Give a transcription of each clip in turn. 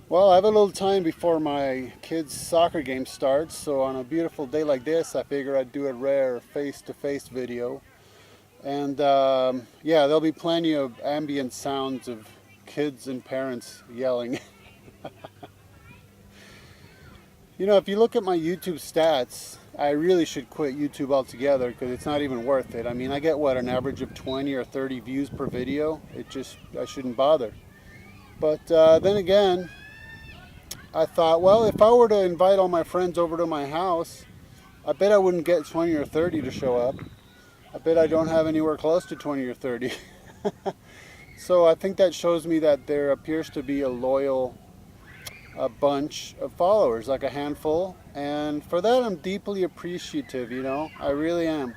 Well, I have a little time before my kids' soccer game starts, so on a beautiful day like this, I figure I'd do a rare face-to-face video. And yeah, there'll be plenty of ambient sounds of kids and parents yelling. You know, if you look at my YouTube stats, I really should quit YouTube altogether because it's not even worth it. I mean, I get what, an average of 20 or 30 views per video? I shouldn't bother. But then again, I thought, well, if I were to invite all my friends over to my house, I bet I wouldn't get 20 or 30 to show up. I bet I don't have anywhere close to 20 or 30. So I think that shows me that there appears to be a loyal bunch of followers, like a handful. And for that, I'm deeply appreciative, you know. I really am.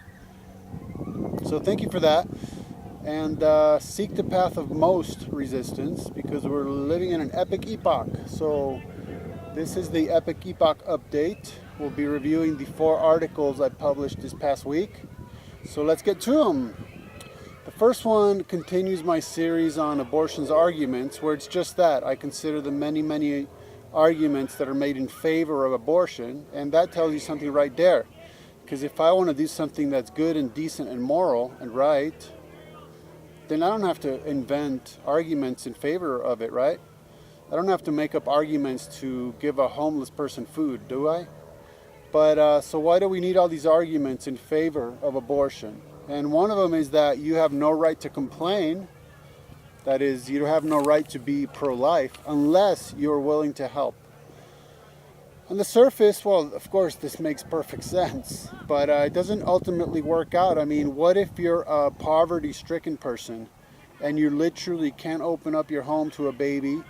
So thank you for that. And seek the path of most resistance because we're living in an epic epoch. So this is the Epic Epoch update. We'll be reviewing the 4 articles I published this past week. So let's get to them. The first one continues my series on abortion's arguments, where it's just that. I consider the many arguments that are made in favor of abortion, and that tells you something right there. Because if I want to do something that's good and decent and moral and right, then I don't have to invent arguments in favor of it, right? I don't have to make up arguments to give a homeless person food, do I? But so why do we need all these arguments in favor of abortion? And one of them is that you have no right to complain. That is, you have no right to be pro-life unless you're willing to help. On the surface, well, of course, this makes perfect sense, but it doesn't ultimately work out. I mean, what if you're a poverty-stricken person and you literally can't open up your home to a baby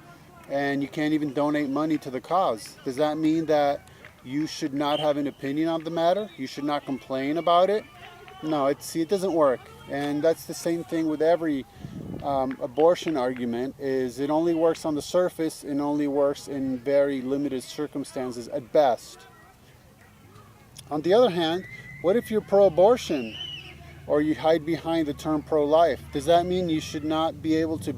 and you can't even donate money to the cause? Does that mean that you should not have an opinion on the matter? You should not complain about it? No, it doesn't work. And that's the same thing with every abortion argument. Is it only works on the surface, it only works in very limited circumstances at best. On the other hand, what if you're pro-abortion or you hide behind the term pro-life? Does that mean you should not be able to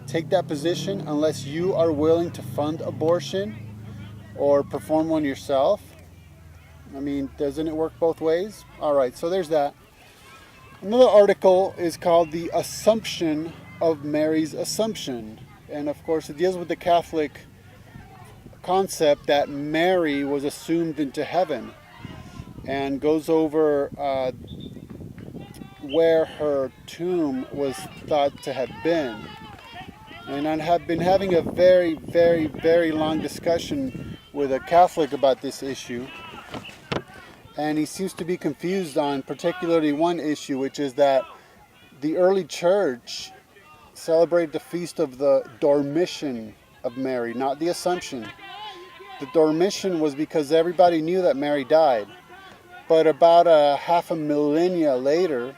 take that position unless you are willing to fund abortion or perform one yourself? I mean, doesn't it work both ways? All right, so there's that. Another article is called The Assumption of Mary's Assumption. And of course, it deals with the Catholic concept that Mary was assumed into heaven and goes over where her tomb was thought to have been. And I have been having a very long discussion with a Catholic about this issue. And he seems to be confused on particularly one issue, which is that the early church celebrated the feast of the Dormition of Mary, not the Assumption. The Dormition was because everybody knew that Mary died. But about a half a millennia later,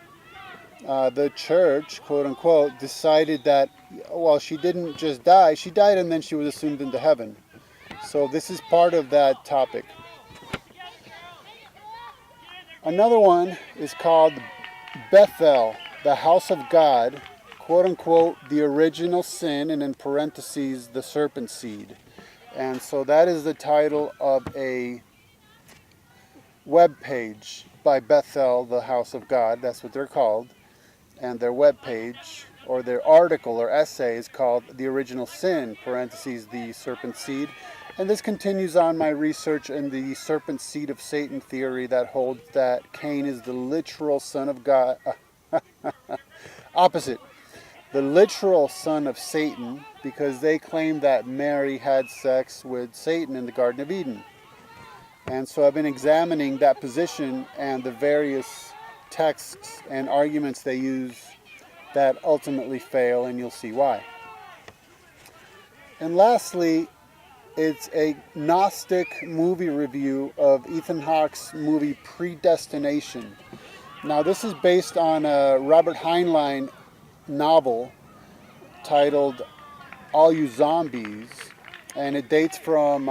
the church, quote unquote, decided that, well, she didn't just die, she died and then she was assumed into heaven. So this is part of that topic. Another one is called Bethel, the house of God, quote unquote, the original sin, and in parentheses, the serpent seed. And so that is the title of a web page by Bethel, the house of God. That's what they're called. And their web page, or their article or essay, is called The Original Sin, parentheses, the serpent seed. And this continues on my research in the serpent seed of Satan theory that holds that Cain is the literal son of God. Opposite. The literal son of Satan, because they claim that Mary had sex with Satan in the Garden of Eden. And so I've been examining that position and the various texts and arguments they use that ultimately fail, and you'll see why. And lastly, it's a Gnostic movie review of Ethan Hawke's movie Predestination. Now, this is based on a Robert Heinlein novel titled All You Zombies, and it dates from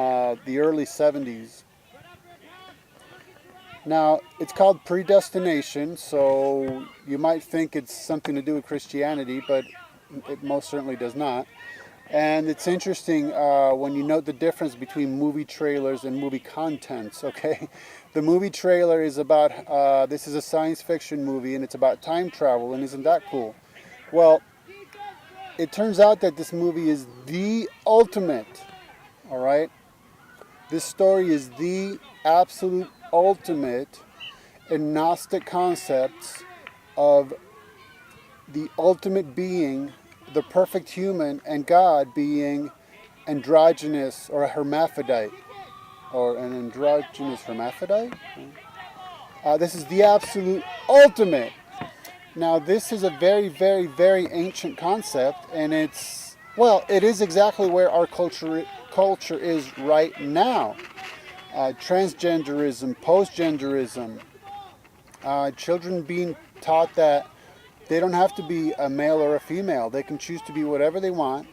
the early 70s. Now, it's called Predestination, so you might think it's something to do with Christianity, but it most certainly does not. And it's interesting when you note the difference between movie trailers and movie contents, okay? The movie trailer is about, this is a science fiction movie and it's about time travel, and isn't that cool? Well, it turns out that this movie is the ultimate, all right? This story is the absolute ultimate in Gnostic concepts of the ultimate being, the perfect human, and God being androgynous or a hermaphrodite, or an androgynous hermaphrodite. This is the absolute ultimate. Now, this is a very, very, very ancient concept, and it's, well, it is exactly where our culture is right now. Transgenderism, postgenderism, children being taught that they don't have to be a male or a female. They can choose to be whatever they want.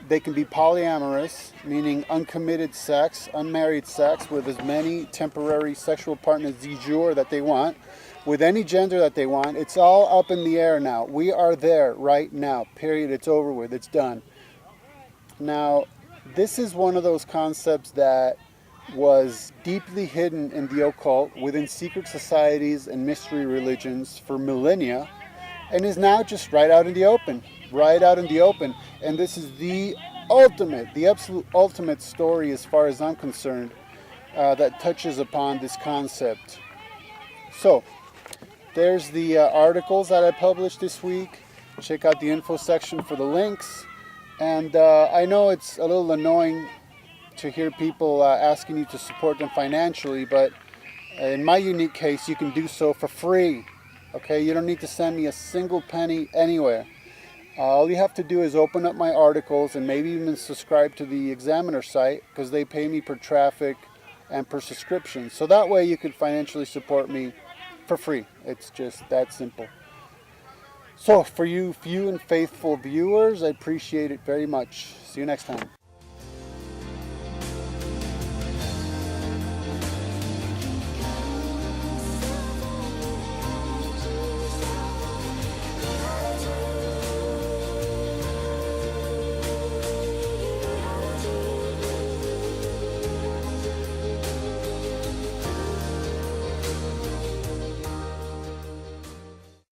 They can be polyamorous, meaning uncommitted sex, unmarried sex with as many temporary sexual partners du jour that they want, with any gender that they want. It's all up in the air now. We are there right now, period. It's over with. It's done. Now, this is one of those concepts that was deeply hidden in the occult, within secret societies and mystery religions for millennia, and is now just right out in the open. Right out in the open. And this is the ultimate, the absolute ultimate story, as far as I'm concerned, that touches upon this concept. So, there's the articles that I published this week. Check out the info section for the links. And I know it's a little annoying to hear people asking you to support them financially, but in my unique case, you can do so for free. Okay, you don't need to send me a single penny anywhere. All you have to do is open up my articles and maybe even subscribe to the Examiner site, because they pay me per traffic and per subscription. So that way you can financially support me for free. It's just that simple. So for you few and faithful viewers, I appreciate it very much. See you next time.